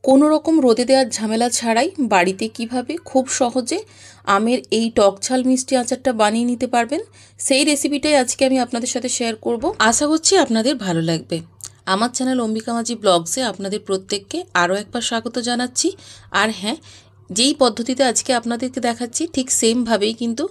কোনো রকম রোদে দেওয়ার ঝামেলা ছাড়াই বাড়িতে কিভাবে খুব সহজে আমের এই টক ঝাল মিষ্টি আচারটা বানিয়ে নিতে পারবেন, সেই রেসিপিটাই আজকে আমি আপনাদের সাথে শেয়ার করব। আশা করছি আপনাদের ভালো লাগবে। আমার চ্যানেল অম্বিকা মাঝি ব্লগসে আপনাদের প্রত্যেককে আরও একবার স্বাগত জানাচ্ছি। আর হ্যাঁ, যেই পদ্ধতিতে আজকে আপনাদেরকে দেখাচ্ছি ঠিক সেমভাবেই কিন্তু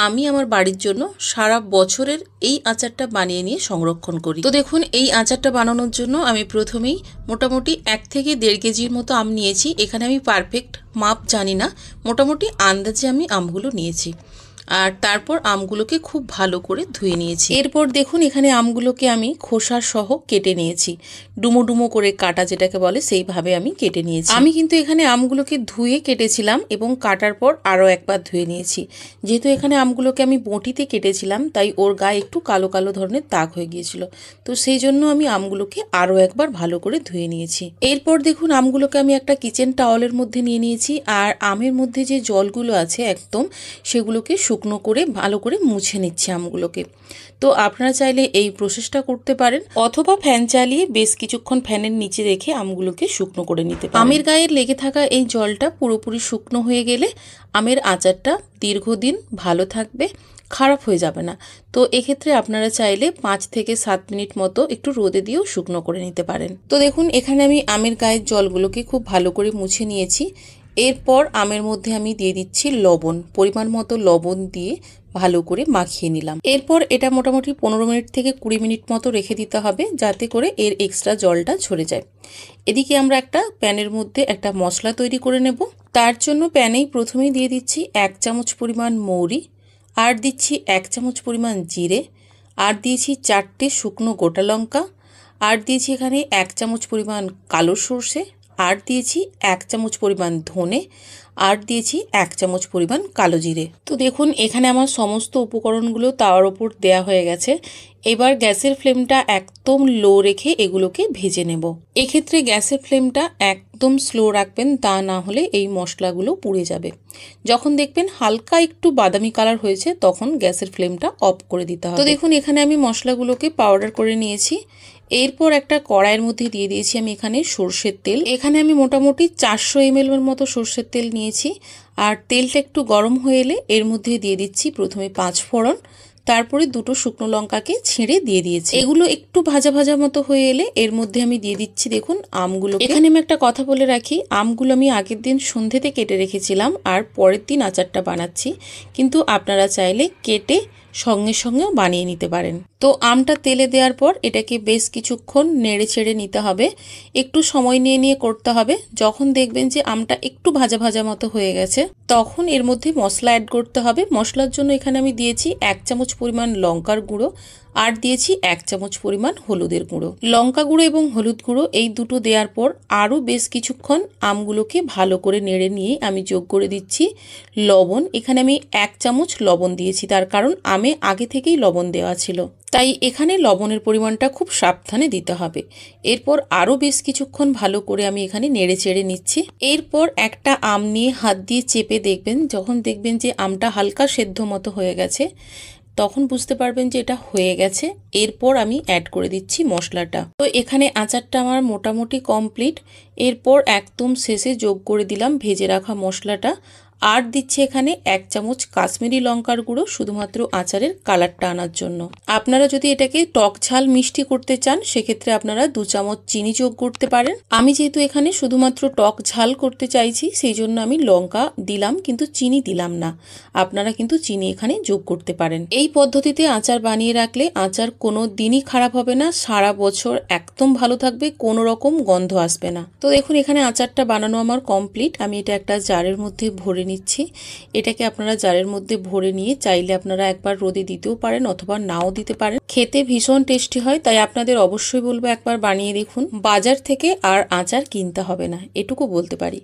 আমি আমার বাড়ির জন্য সারা বছরের এই আচারটা বানিয়ে নিয়ে সংরক্ষণ করি। তো দেখুন, এই আচারটা বানানোর জন্য আমি প্রথমেই মোটামুটি 1 থেকে 1.5 কেজির মতো আম নিয়েছি। এখানে আমি পারফেক্ট মাপ জানি না, মোটামুটি আন্দাজে আমি আমগুলো নিয়েছি। আর তারপর আমগুলোকে খুব ভালো করে ধুয়ে নিয়েছি। এরপর দেখুন, এখানে আমগুলোকে আমি খোসা সহ কেটে নিয়েছি। ডুমো ডুমো করে কাটা যেটাকে বলে, সেইভাবে আমি কেটে নিয়েছি। আমি কিন্তু এখানে আমগুলোকে ধুয়ে কেটেছিলাম এবং কাটার পর আরও একবার ধুয়ে নিয়েছি। যেহেতু এখানে আমগুলোকে আমি বঁটিতে কেটেছিলাম, তাই ওর গায়ে একটু কালো কালো ধরনের দাগ হয়ে গিয়েছিল। তো সেই জন্য আমি আমগুলোকে আরও একবার ভালো করে ধুয়ে নিয়েছি। এরপর দেখুন, আমগুলোকে আমি একটা কিচেন টাওয়ালের মধ্যে নিয়ে নিয়েছি। আর আমের মধ্যে যে জলগুলো আছে একদম, সেগুলোকে শুকনো করে ভালো করে মুছে নিচ্ছি আমগুলোকে। তো আপনারা চাইলে এই প্রসেসটা করতে পারেন, অথবা ফ্যান চালিয়ে বেশ কিছুক্ষণ ফ্যানের নিচে রেখে আমগুলোকে শুকনো করে নিতে পারেন। আমের গায়ে লেগে থাকা এই জলটা পুরোপুরি শুকনো হয়ে গেলে আমের আচারটা দীর্ঘদিন ভালো থাকবে, খারাপ হয়ে যাবে না। তো এক্ষেত্রে আপনারা চাইলে 5 থেকে 7 মিনিট মতো একটু রোদে দিয়েও শুকনো করে নিতে পারেন। তো দেখুন, এখানে আমি আমের গায়ের জলগুলোকে খুব ভালো করে মুছে নিয়েছি। এরপর আমের মধ্যে আমি দিয়ে দিচ্ছি লবণ, পরিমাণ মতো লবণ দিয়ে ভালো করে মাখিয়ে নিলাম। এরপর এটা মোটামুটি 15 মিনিট থেকে 20 মিনিট মতো রেখে দিতে হবে, যাতে করে এর এক্সট্রা জলটা ঝরে যায়। এদিকে আমরা একটা প্যানের মধ্যে একটা মশলা তৈরি করে নেব। তার জন্য প্যানেই প্রথমেই দিয়ে দিচ্ছি 1 চামচ পরিমাণ মৌরি, আর দিচ্ছি 1 চামচ পরিমাণ জিরে, আর দিয়েছি 4টে শুকনো গোটা লঙ্কা, আর দিয়েছি এখানে 1 চামচ পরিমাণ কালো সর্ষে, আর দিয়েছি 1 চামচ পরিমাণ ধনে, আর দিয়েছি 1 চামচ পরিমাণ কালো জিরে। তো দেখুন, এখানে আমার সমস্ত উপকরণগুলো তাওয়ার ওপর দেয়া হয়ে গেছে। এবার গ্যাসের ফ্লেমটা একদম লো রেখে এগুলোকে ভেজে নেব। এক্ষেত্রে গ্যাসের ফ্লেমটা একদম স্লো রাখবেন, তা না হলে এই মশলাগুলো পুড়ে যাবে। যখন দেখবেন হালকা একটু বাদামি কালার হয়েছে, তখন গ্যাসের ফ্লেমটা অফ করে দিতে হবে। তো দেখুন, এখানে আমি মশলাগুলোকে পাউডার করে নিয়েছি। এরপর একটা কড়াইয়ের মধ্যে দিয়ে দিয়েছি আমি এখানে সর্ষের তেল। এখানে আমি মোটামুটি 400 ml এর মতো সর্ষের তেল নিয়েছি। আর তেলটা একটু গরম হয়ে এলে এর মধ্যে দিয়ে দিচ্ছি প্রথমে 5 ফোড়ন, তারপরে 2টো শুকনো লঙ্কাকে ছিঁড়ে দিয়ে দিয়েছি। এগুলো একটু ভাজা ভাজা মতো হয়ে এলে এর মধ্যে আমি দিয়ে দিচ্ছি দেখুন আমগুলো। এখানে আমি একটা কথা বলে রাখি, আমগুলো আমি আগের দিন সন্ধ্যেতে কেটে রেখেছিলাম আর পরের দিন আচারটা বানাচ্ছি, কিন্তু আপনারা চাইলে কেটে সঙ্গে সঙ্গেও বানিয়ে নিতে পারেন। তো আমটা তেলে দেওয়ার পর এটাকে বেশ কিছুক্ষণ নেড়ে ছেড়ে নিতে হবে, একটু সময় নিয়ে নিয়ে করতে হবে। যখন দেখবেন যে আমটা একটু ভাজা ভাজা মতো হয়ে গেছে, তখন এর মধ্যে মশলা অ্যাড করতে হবে। মশলার জন্য এখানে আমি দিয়েছি 1 চামচ পরিমাণ লঙ্কার গুঁড়ো, আর দিয়েছি 1 চামচ পরিমাণ হলুদের গুঁড়ো। লঙ্কা গুঁড়ো এবং হলুদ গুঁড়ো এই দুটো দেওয়ার পর আরও বেশ কিছুক্ষণ আমগুলোকে ভালো করে নেড়ে নিয়ে আমি যোগ করে দিচ্ছি লবণ। এখানে আমি 1 চামচ লবণ দিয়েছি, তার কারণ আমে আগে থেকেই লবণ দেওয়া ছিল, তাই এখানে লবণের পরিমাণটা খুব সাবধানে দিতে হবে। এরপর আরও বেশ কিছুক্ষণ ভালো করে আমি এখানে নেড়ে চেড়ে নিচ্ছি। এরপর একটা আম নিয়ে হাত দিয়ে চেপে দেখবেন, যখন দেখবেন যে আমটা হালকা সেদ্ধ মতো হয়ে গেছে, তখন বুঝতে পারবেন যে এটা হয়ে গেছে। এরপর আমি অ্যাড করে দিচ্ছি মশলাটা। তো এখানে আচারটা আমার মোটামুটি কমপ্লিট। এরপর একদম শেষে যোগ করে দিলাম ভেজে রাখা মশলাটা, আর দিচ্ছি এখানে 1 চামচ কাশ্মীরি লঙ্কার গুঁড়ো, শুধুমাত্র আচারের কালারটা আনার জন্য। আপনারা যদি এটাকে টক ঝাল মিষ্টি করতে চান, সেক্ষেত্রে আপনারা 2 চামচ চিনি যোগ করতে পারেন। আমি যেহেতু এখানে শুধুমাত্র টক ঝাল করতে চাইছি, সেই জন্য আমি লঙ্কা দিলাম কিন্তু চিনি দিলাম না। আপনারা কিন্তু চিনি এখানে যোগ করতে পারেন। এই পদ্ধতিতে আচার বানিয়ে রাখলে আচার কোনো দিনই খারাপ হবে না, সারা বছর একদম ভালো থাকবে, কোনো রকম গন্ধ আসবে না। তো দেখুন, এখানে আচারটা বানানো আমার কমপ্লিট। আমি এটা একটা জারের মধ্যে ভরে নিচ্ছি। এটাকে আপনারা জারের মধ্যে ভরে নিয়ে চাইলে আপনারা একবার রোদে দিতেও পারেন, অথবা নাও দিতে পারেন। খেতে ভীষণ টেস্টি হয়, তাই আপনাদের অবশ্যই বলবো একবার বানিয়ে দেখুন। বাজার থেকে আর আচার কিনতে হবে না, এটুকু বলতে পারি।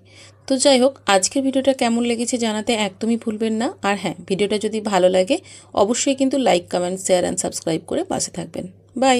তো যাই হোক, আজকের ভিডিওটা কেমন লেগেছে জানাতে একদমই ভুলবেন না। আর হ্যাঁ, ভিডিওটা যদি ভালো লাগে অবশ্যই কিন্তু like, comment, share and subscribe করে পাশে থাকবেন। বাই।